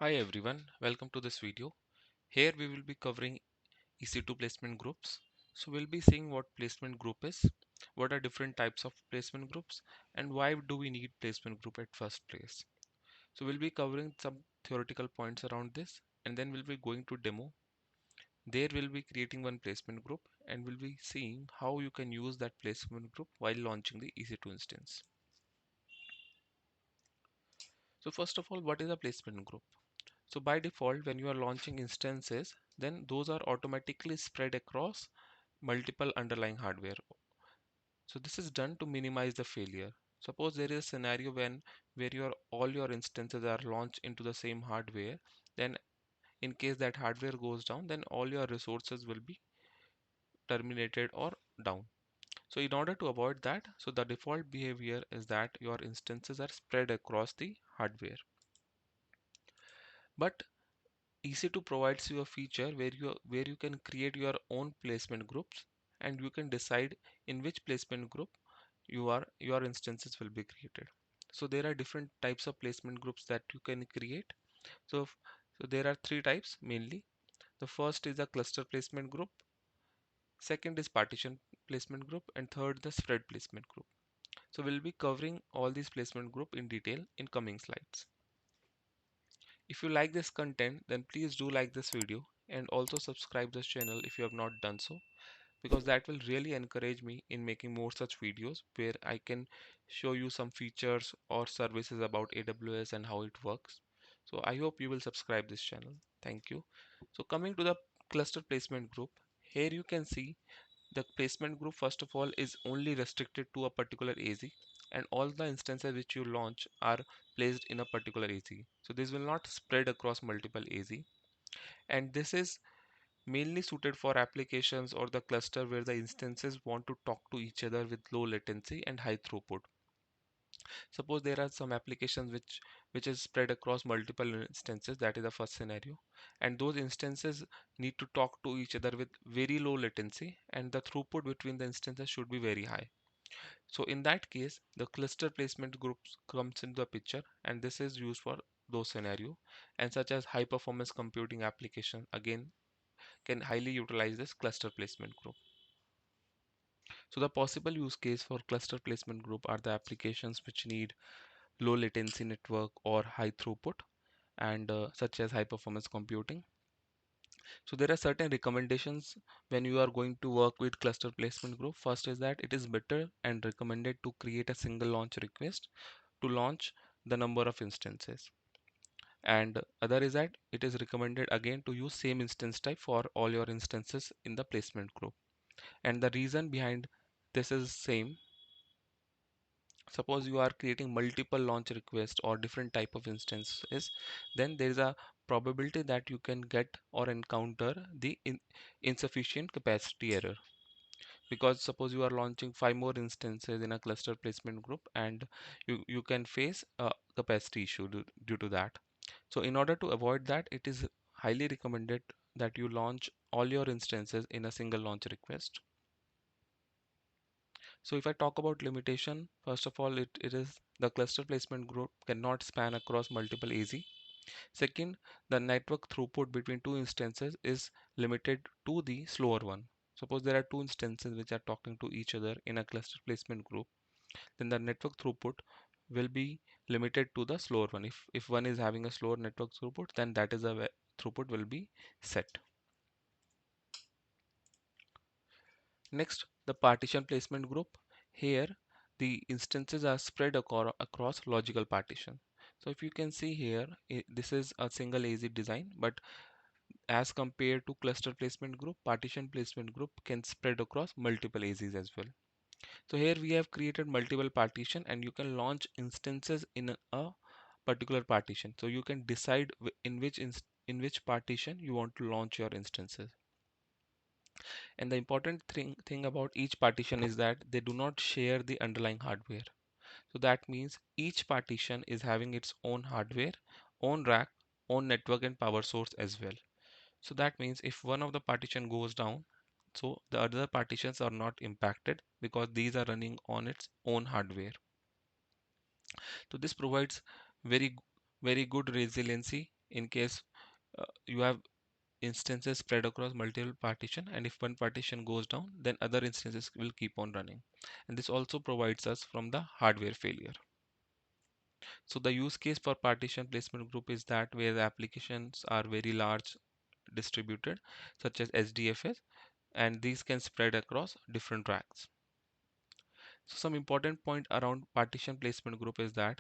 Hi everyone, welcome to this video. Here we will be covering EC2 placement groups. So we'll be seeing what placement group is, what are different types of placement groups, and why do we need placement group at first place. So we'll be covering some theoretical points around this, and then we'll be going to demo. There we'll be creating one placement group, and we'll be seeing how you can use that placement group while launching the EC2 instance. So first of all, what is a placement group? So by default, when you are launching instances, then those are automatically spread across multiple underlying hardware. So this is done to minimize the failure. Suppose there is a scenario where all your instances are launched into the same hardware, then in case that hardware goes down, then all your resources will be terminated or down. So in order to avoid that, so the default behavior is that your instances are spread across the hardware. But EC2 provides you a feature where you can create your own placement groups and you can decide in which placement group your instances will be created. So there are different types of placement groups that you can create. So, so there are three types mainly. The first is a cluster placement group, second is partition placement group, and third the spread placement group. So we'll be covering all these placement group in detail in coming slides. If you like this content, then please do like this video and also subscribe this channel if you have not done so, because that will really encourage me in making more such videos where I can show you some features or services about AWS and how it works. So I hope you will subscribe this channel. Thank you. So coming to the cluster placement group, here you can see the placement group first of all is only restricted to a particular AZ, and all the instances which you launch are placed in a particular AZ. So this will not spread across multiple AZ, and this is mainly suited for applications or the cluster where the instances want to talk to each other with low latency and high throughput. Suppose there are some applications which is spread across multiple instances, that is the first scenario, and those instances need to talk to each other with very low latency, and the throughput between the instances should be very high. So in that case, the cluster placement groups comes into the picture, and this is used for those scenario, and such as high performance computing application again can highly utilize this cluster placement group. So the possible use case for cluster placement group are the applications which need low latency network or high throughput, and such as high performance computing. So there are certain recommendations when you are going to work with cluster placement group. First is that it is better and recommended to create a single launch request to launch the number of instances. And other is that it is recommended again to use same instance type for all your instances in the placement group. And the reason behind this is same. Suppose you are creating multiple launch requests or different type of instances, then there is a probability that you can get or encounter the insufficient capacity error, because suppose you are launching 5 more instances in a cluster placement group and you can face a capacity issue due to that. So in order to avoid that, it is highly recommended that you launch all your instances in a single launch request. So if I talk about limitation, first of all, it is the cluster placement group cannot span across multiple AZ. Second, the network throughput between two instances is limited to the slower one. Suppose there are two instances which are talking to each other in a cluster placement group, then the network throughput will be limited to the slower one. If one is having a slower network throughput, then that is a throughput will be set. Next, the partition placement group. Here, the instances are spread across logical partition. So if you can see here, this is a single AZ design, but as compared to cluster placement group, partition placement group can spread across multiple AZs as well. So here we have created multiple partition, and you can launch instances in a particular partition. So you can decide in which partition you want to launch your instances. And the important thing about each partition is that they do not share the underlying hardware. So that means each partition is having its own hardware, own rack, own network and power source as well. So that means if one of the partition goes down, so the other partitions are not impacted because these are running on its own hardware. So this provides very very good resiliency in case you have instances spread across multiple partition, and if one partition goes down, then other instances will keep on running. And this also provides us from the hardware failure. So the use case for partition placement group is that where the applications are very large distributed, such as SDFS, and these can spread across different racks. So some important point around partition placement group is that,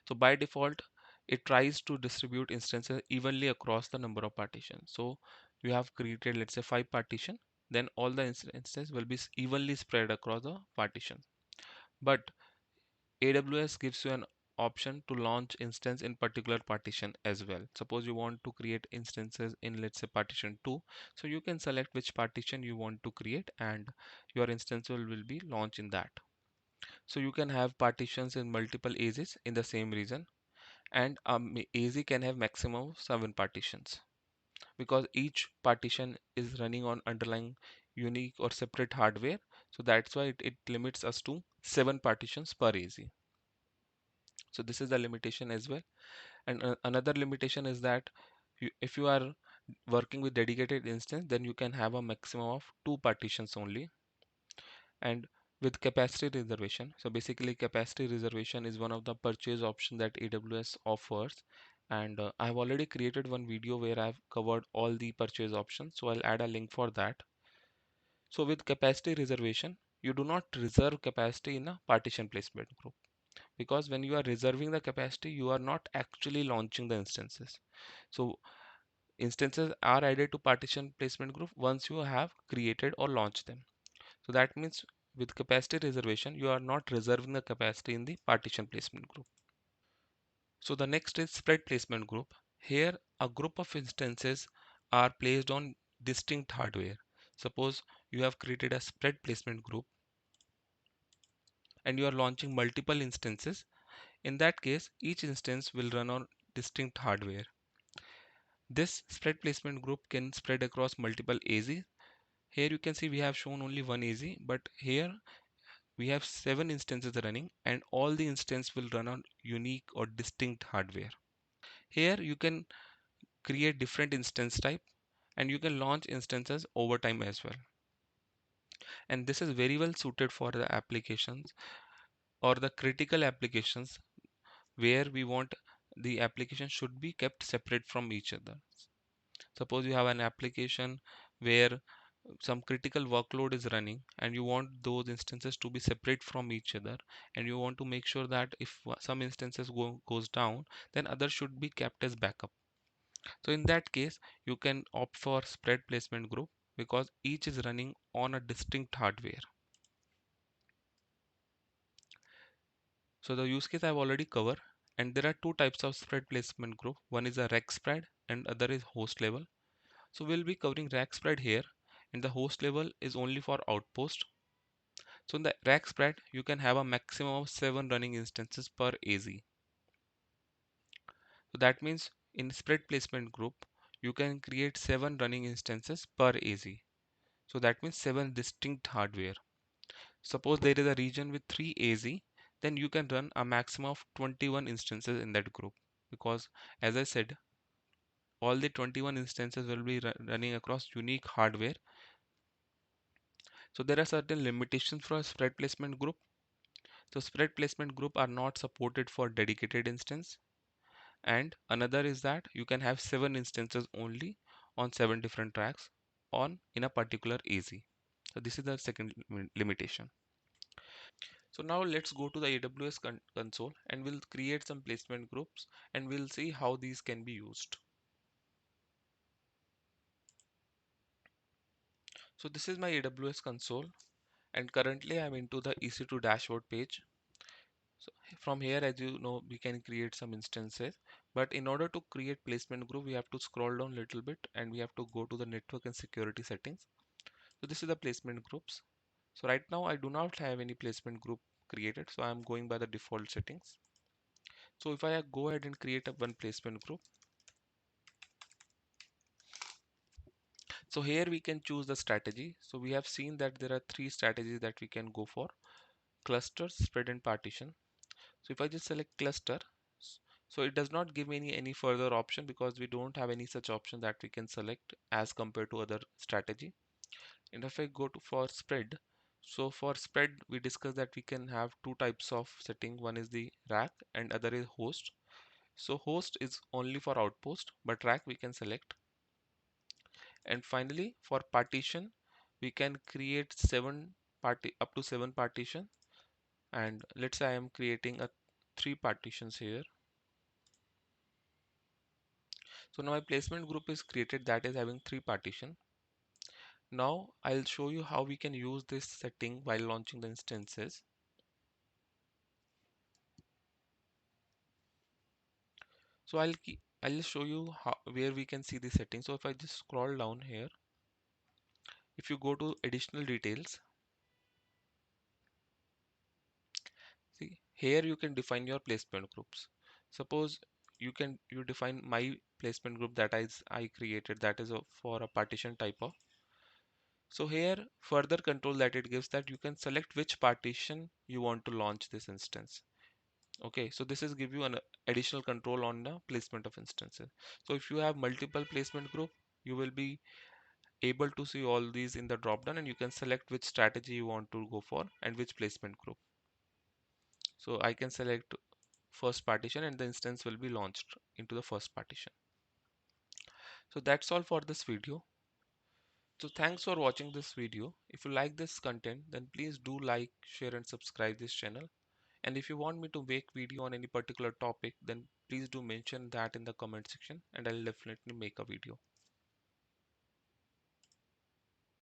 so by default, it tries to distribute instances evenly across the number of partitions. So you have created, let's say, 5 partition, then all the instances will be evenly spread across the partition. But AWS gives you an option to launch instance in particular partition as well. Suppose you want to create instances in, let's say, partition 2. So you can select which partition you want to create and your instance will be launched in that. So you can have partitions in multiple AZs in the same region, and AZ can have maximum of 7 partitions because each partition is running on underlying unique or separate hardware. So that's why it limits us to 7 partitions per AZ. So this is the limitation as well. And another limitation is that if you are working with dedicated instance, then you can have a maximum of 2 partitions only. And with capacity reservation, so basically capacity reservation is one of the purchase option that AWS offers. And I have already created one video where I've covered all the purchase options. So I'll add a link for that. So with capacity reservation, you do not reserve capacity in a partition placement group, because when you are reserving the capacity, you are not actually launching the instances. So instances are added to partition placement group once you have created or launched them. So that means with capacity reservation, you are not reserving the capacity in the partition placement group. So the next is spread placement group. Here a group of instances are placed on distinct hardware. Suppose you have created a spread placement group and you are launching multiple instances. In that case, each instance will run on distinct hardware. This spread placement group can spread across multiple AZ. Here you can see we have shown only one AZ, but here we have 7 instances running and all the instances will run on unique or distinct hardware. Here you can create different instance type and you can launch instances over time as well. And this is very well suited for the applications or the critical applications where we want the application should be kept separate from each other. Suppose you have an application where some critical workload is running and you want those instances to be separate from each other, and you want to make sure that if some instances goes down, then others should be kept as backup. So in that case, you can opt for spread placement group because each is running on a distinct hardware. So the use case I've already covered, and there are two types of spread placement group. One is a rack spread and other is host level. So we'll be covering rack spread here, and the host level is only for outpost. So in the rack spread, you can have a maximum of 7 running instances per AZ. So that means in spread placement group, you can create 7 running instances per AZ. So that means 7 distinct hardware. Suppose there is a region with 3 AZ, then you can run a maximum of 21 instances in that group, because as I said, all the 21 instances will be running across unique hardware. So there are certain limitations for a spread placement group. So spread placement group are not supported for dedicated instance. And another is that you can have 7 instances only on 7 different tracks on in a particular AZ. So this is the second limitation. So now let's go to the AWS console and we'll create some placement groups and we'll see how these can be used. So this is my AWS console and currently I'm into the EC2 dashboard page. So from here, as you know, we can create some instances, but in order to create placement group, we have to scroll down a little bit and we have to go to the network and security settings. So this is the placement groups. So right now I do not have any placement group created, so I'm going by the default settings. So if I go ahead and create a one placement group, so here we can choose the strategy. So we have seen that there are 3 strategies that we can go for: cluster, spread and partition. So if I just select cluster, So it does not give me any further option because we don't have any such option that we can select as compared to other strategy. And if I go to for spread, so for spread we discussed that we can have two types of setting. One is the rack and other is host. So host is only for outpost, but rack we can select. And finally for partition, we can create up to seven partition. And let's say I am creating a three partitions here. So now my placement group is created, that is having three partition. Now I'll show you how we can use this setting while launching the instances. So I'll show you how where we can see the settings. So if I just scroll down here, if you go to additional details, see here you can define your placement groups. Suppose you define my placement group that I created, that is for a partition type of. So here further control that it gives, that you can select which partition you want to launch this instance. Okay, so this is give you an additional control on the placement of instances. So if you have multiple placement group, you will be able to see all these in the drop down, and you can select which strategy you want to go for and which placement group. So I can select first partition and the instance will be launched into the first partition. So that's all for this video. So thanks for watching this video. If you like this content, then please do like, share and subscribe this channel. And if you want me to make video on any particular topic, then please do mention that in the comment section and I'll definitely make a video.